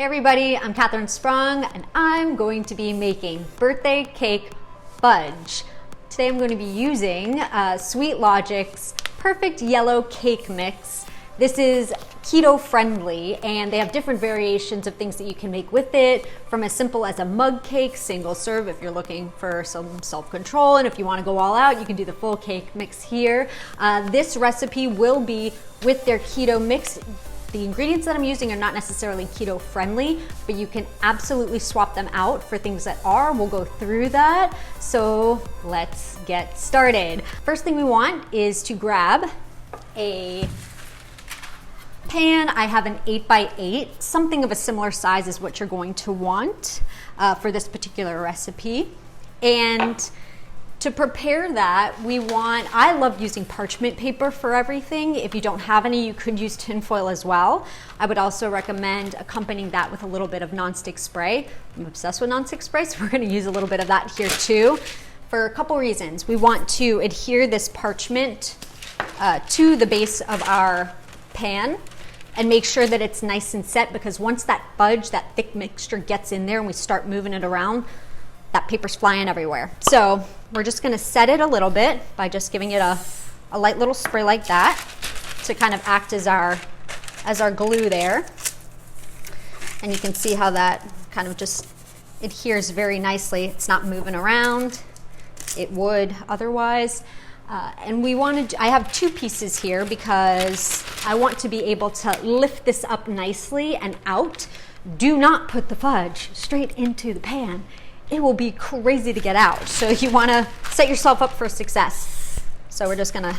Hey everybody, I'm Catherine Sprung and I'm going to be making birthday cake fudge. Today I'm going to be using Sweet Logic's Perfect Yellow Cake Mix. This is keto friendly and they have different variations of things that you can make with it, from as simple as a mug cake, single serve if you're looking for some self-control, and if you want to go all out you can do the full cake mix here. This recipe will be with their keto mix. The ingredients that I'm using are not necessarily keto friendly, but you can absolutely swap them out for things that are. We'll go through that. So let's get started. First thing we want is to grab a pan. I have an 8x8, something of a similar size is what you're going to want for this particular recipe. And to prepare that, I love using parchment paper for everything. If you don't have any, you could use tinfoil as well. I would also recommend accompanying that with a little bit of nonstick spray. I'm obsessed with nonstick spray, so we're gonna use a little bit of that here too, for a couple reasons. We want to adhere this parchment to the base of our pan and make sure that it's nice and set, because once that fudge, that thick mixture gets in there and we start moving it around, that paper's flying everywhere. So we're just gonna set it a little bit by just giving it a light little spray like that to kind of act as our glue there. And you can see how that kind of just adheres very nicely. It's not moving around. It would otherwise. And I have two pieces here because I want to be able to lift this up nicely and out. Do not put the fudge straight into the pan. It will be crazy to get out. So you wanna set yourself up for success. So we're just gonna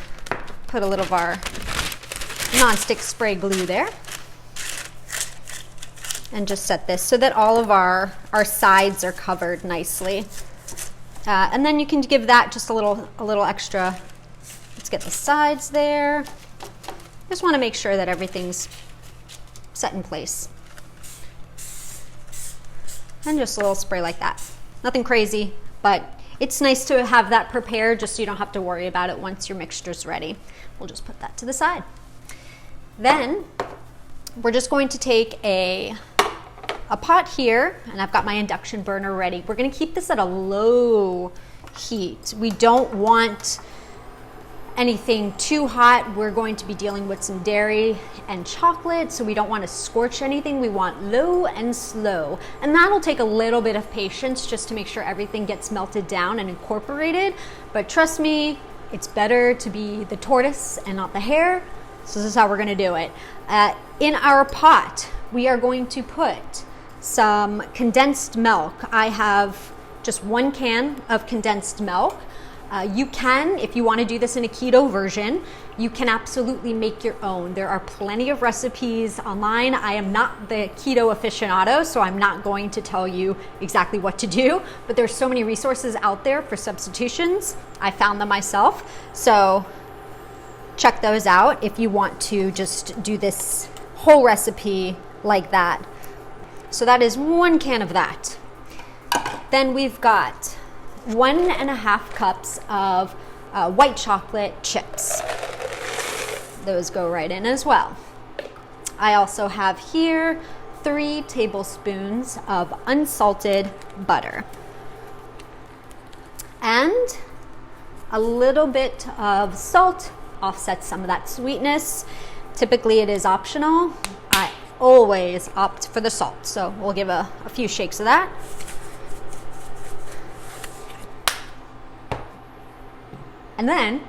put a little of our nonstick spray glue there and just set this so that all of our sides are covered nicely. And then you can give that just a little extra. Let's get the sides there. Just wanna make sure that everything's set in place. And just a little spray like that. Nothing crazy, but it's nice to have that prepared just so you don't have to worry about it once your mixture's ready. We'll just put that to the side. Then we're just going to take a pot here, and I've got my induction burner ready. We're gonna keep this at a low heat. We don't want anything too hot. We're going to be dealing with some dairy and chocolate, so we don't want to scorch anything. We want low and slow, and that'll take a little bit of patience just to make sure everything gets melted down and incorporated. But trust me, it's better to be the tortoise and not the hare. So this is how we're going to do it. In our pot, we are going to put some condensed milk. I have just 1 can of condensed milk. You can, if you want to do this in a keto version, you can absolutely make your own. There are plenty of recipes online. I am not the keto aficionado, so I'm not going to tell you exactly what to do, but there's so many resources out there for substitutions. I found them myself, so check those out if you want to just do this whole recipe like that. So that is 1 can of that. Then we've got 1.5 cups of white chocolate chips. Those go right in as well. I also have here 3 tablespoons of unsalted butter. And a little bit of salt offsets some of that sweetness. Typically it is optional. I always opt for the salt, so we'll give a few shakes of that. And then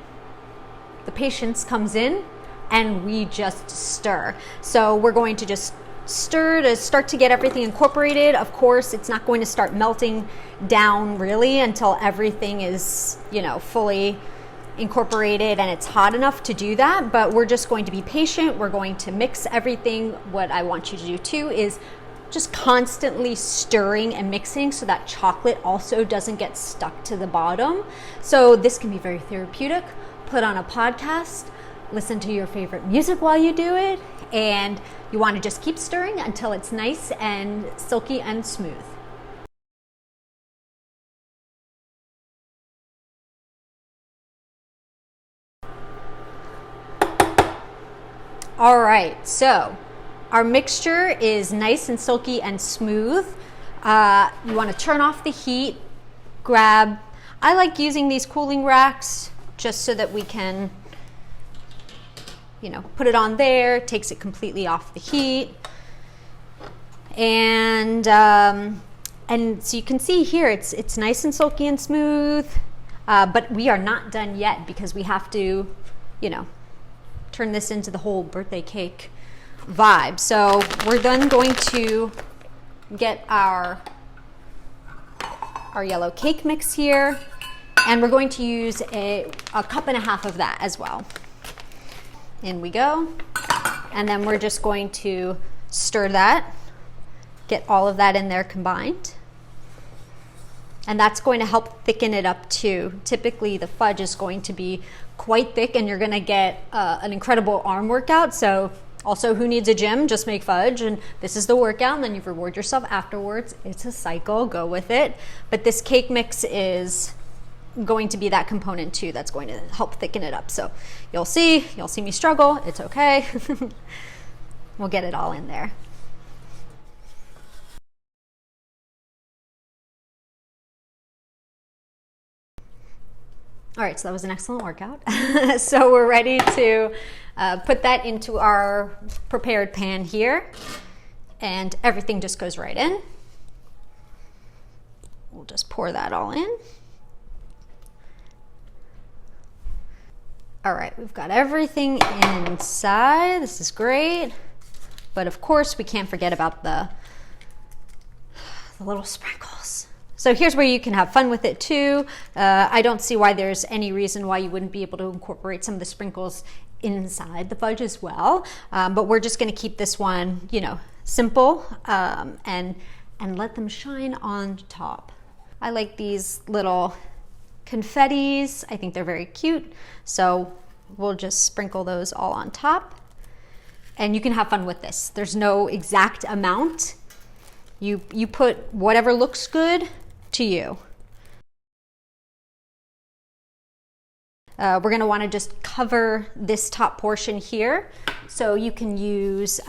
the patience comes in and we just stir. So we're going to just stir to start to get everything incorporated. Of course, it's not going to start melting down really until everything is, fully incorporated and it's hot enough to do that. But we're just going to be patient. We're going to mix everything. What I want you to do too is just constantly stirring and mixing so that chocolate also doesn't get stuck to the bottom. So this can be very therapeutic. Put on a podcast, listen to your favorite music while you do it, and you want to just keep stirring until it's nice and silky and smooth. All right, so our mixture is nice and silky and smooth. You want to turn off the heat, I like using these cooling racks just so that we can, put it on there, takes it completely off the heat. And so you can see here, it's nice and silky and smooth, but we are not done yet because we have to, turn this into the whole birthday cake vibe. So we're then going to get our yellow cake mix here, and we're going to use a cup and a half of that as well. In we go. And then we're just going to stir that, get all of that in there combined. And that's going to help thicken it up too. Typically the fudge is going to be quite thick and you're gonna get an incredible arm workout. So also, who needs a gym? Just make fudge, and this is the workout, and then you reward yourself afterwards. It's a cycle, go with it. But this cake mix is going to be that component too that's going to help thicken it up. So you'll see me struggle, it's okay. We'll get it all in there. All right, so that was an excellent workout. So we're ready to put that into our prepared pan here, and everything just goes right in. We'll just pour that all in. All right, we've got everything inside. This is great. But of course, we can't forget about the little sprinkles. So here's where you can have fun with it too. I don't see why there's any reason why you wouldn't be able to incorporate some of the sprinkles inside the fudge as well. But we're just gonna keep this one, simple and let them shine on top. I like these little confettis. I think they're very cute. So we'll just sprinkle those all on top. And you can have fun with this. There's no exact amount. You put whatever looks good to you. We're going to want to just cover this top portion here. So you can use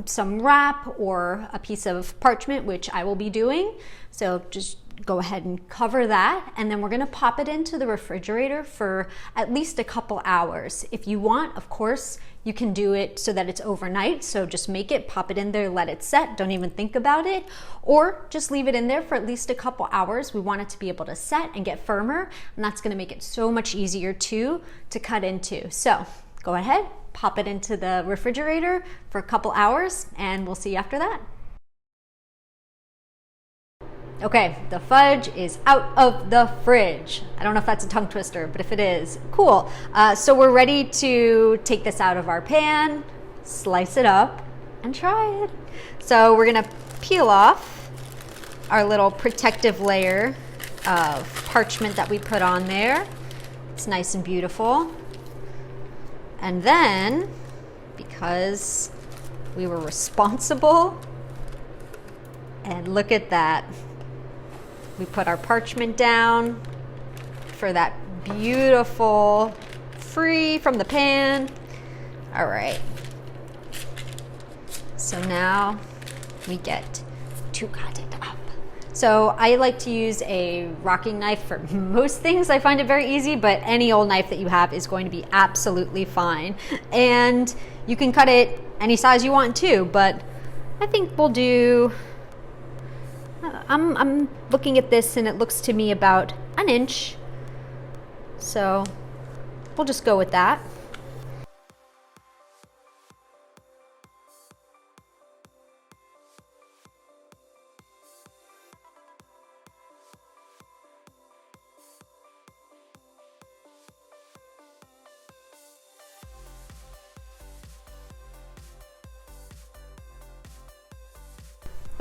some wrap or a piece of parchment, which I will be doing. So just go ahead and cover that, and then we're going to pop it into the refrigerator for at least a couple hours. If you want, of course, you can do it so that it's overnight. So just make it, pop it in there, let it set, don't even think about it, or just leave it in there for at least a couple hours. We want it to be able to set and get firmer, and that's going to make it so much easier to cut into. So go ahead, pop it into the refrigerator for a couple hours, and we'll see you after that. Okay, the fudge is out of the fridge. I don't know if that's a tongue twister, but if it is, cool. So we're ready to take this out of our pan, slice it up, and try it. So we're gonna peel off our little protective layer of parchment that we put on there. It's nice and beautiful. And then, because we were responsible, and look at that. We put our parchment down for that beautiful, free from the pan. All right. So now we get to cut it up. So I like to use a rocking knife for most things. I find it very easy, but any old knife that you have is going to be absolutely fine. And you can cut it any size you want too, but I think we'll do, I'm looking at this and it looks to me about an inch. So we'll just go with that.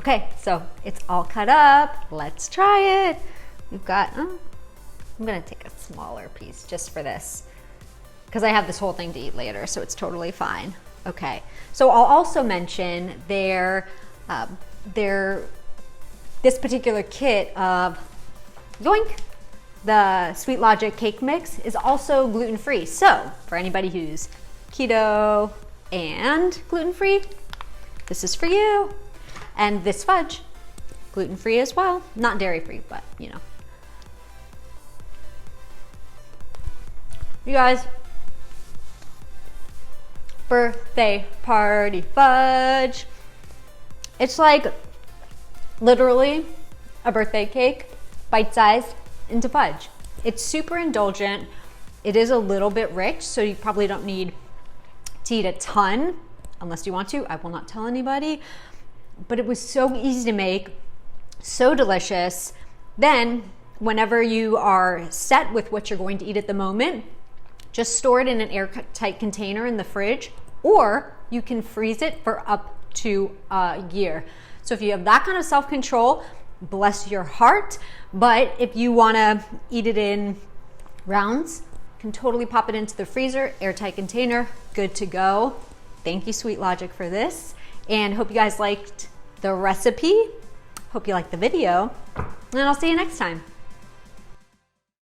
Okay, so it's all cut up. Let's try it. We've got, I'm gonna take a smaller piece just for this because I have this whole thing to eat later, so it's totally fine. Okay, so I'll also mention this particular kit of Yoink, the Sweet Logic cake mix, is also gluten-free. So for anybody who's keto and gluten-free, this is for you. And this fudge, gluten-free as well. Not dairy-free, but you know. You guys, birthday party fudge. It's like literally a birthday cake, bite-sized into fudge. It's super indulgent. It is a little bit rich, so you probably don't need to eat a ton unless you want to. I will not tell anybody. But it was so easy to make, so delicious. Then, whenever you are set with what you're going to eat at the moment, just store it in an airtight container in the fridge, or you can freeze it for up to a year. So if you have that kind of self-control, bless your heart. But if you want to eat it in rounds, you can totally pop it into the freezer, airtight container, good to go. Thank you, Sweet Logic, for this. And hope you guys liked the recipe. Hope you liked the video. And I'll see you next time.